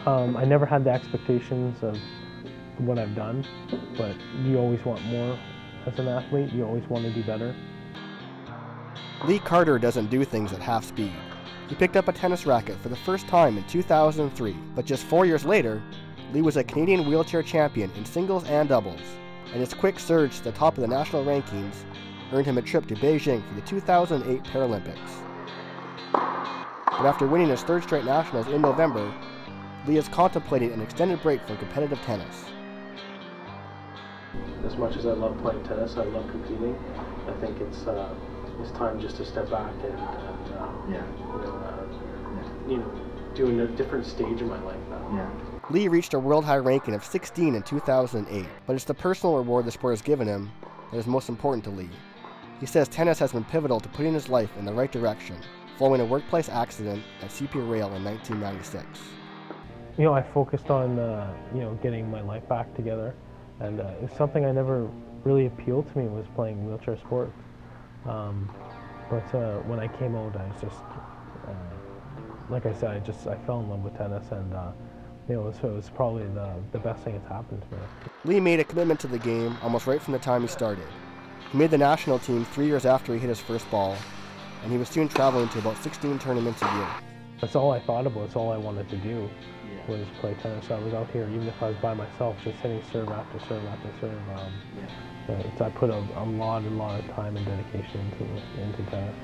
I never had the expectations of what I've done, but you always want more as an athlete. You always want to do better. Lee Carter doesn't do things at half speed. He picked up a tennis racket for the first time in 2003, but just 4 years later, Lee was a Canadian wheelchair champion in singles and doubles, and his quick surge to the top of the national rankings earned him a trip to Beijing for the 2008 Paralympics. But after winning his third straight nationals in November, Lee is contemplating an extended break from competitive tennis. As much as I love playing tennis, I love competing. I think it's time just to step back and doing a different stage in my life now. Yeah. Lee reached a world high ranking of 16 in 2008, but it's the personal reward the sport has given him that is most important to Lee. He says tennis has been pivotal to putting his life in the right direction, following a workplace accident at CP Rail in 1996. I focused on getting my life back together, and it was something I never really appealed to me was playing wheelchair sports. But when I came out, I was just, like I said, I fell in love with tennis, and it was probably the best thing that's happened to me. Lee made a commitment to the game almost right from the time he started. He made the national team 3 years after he hit his first ball, and he was soon traveling to about 16 tournaments a year. That's all I thought about. It's all I wanted to do was play tennis. I was out here, even if I was by myself, just hitting serve after serve after serve. I put a lot of time and dedication into tennis.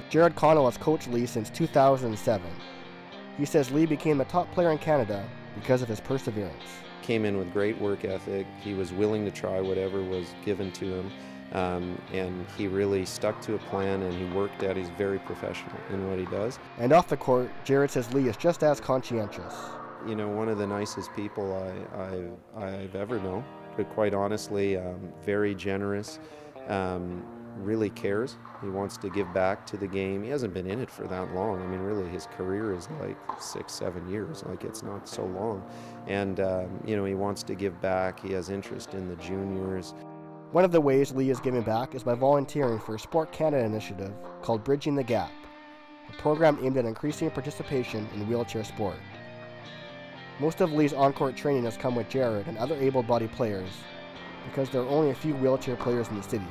Jared Connell has coached Lee since 2007. He says Lee became the top player in Canada because of his perseverance. Came in with great work ethic. He was willing to try whatever was given to him. And he really stuck to a plan, and he worked at. He's very professional in what he does. And off the court, Jared says Lee is just as conscientious. One of the nicest people I've ever known. But quite honestly, very generous, really cares. He wants to give back to the game. He hasn't been in it for that long. I mean, really, his career is like 6-7 years. Like, it's not so long. And, he wants to give back. He has interest in the juniors. One of the ways Lee is giving back is by volunteering for a Sport Canada initiative called Bridging the Gap, a program aimed at increasing participation in wheelchair sport. Most of Lee's on-court training has come with Jared and other able-bodied players because there are only a few wheelchair players in the city.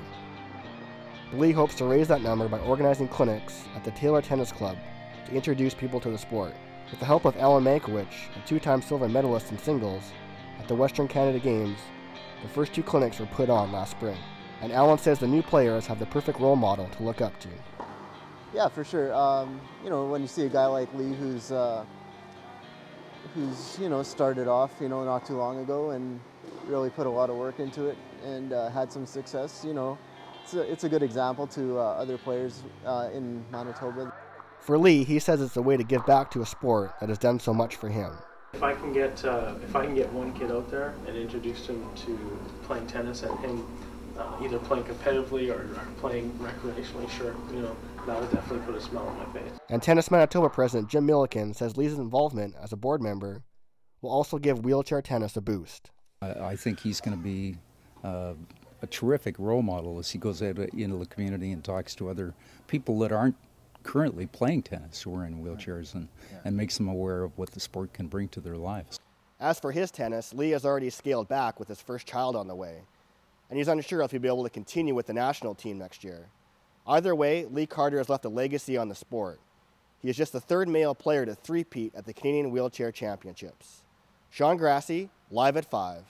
Lee hopes to raise that number by organizing clinics at the Taylor Tennis Club to introduce people to the sport. With the help of Alan Mankiewicz, a two-time silver medalist in singles at the Western Canada Games, the first 2 clinics were put on last spring. And Alan says the new players have the perfect role model to look up to. Yeah, for sure. When you see a guy like Lee who's started off, not too long ago and really put a lot of work into it and had some success, it's a good example to other players in Manitoba. For Lee, he says it's a way to give back to a sport that has done so much for him. If I can get one kid out there and introduce him to playing tennis and him either playing competitively or playing recreationally, sure, that would definitely put a smile on my face. And Tennis Manitoba President Jim Milliken says Lee's involvement as a board member will also give wheelchair tennis a boost. I think he's going to be a terrific role model as he goes out into the community and talks to other people that aren't currently playing tennis who are in wheelchairs and makes them aware of what the sport can bring to their lives. As for his tennis, Lee has already scaled back with his first child on the way, and he's unsure if he'll be able to continue with the national team next year. Either way, Lee Carter has left a legacy on the sport. He is just the 3rd male player to three-peat at the Canadian Wheelchair Championships. Sean Grassi, Live at 5.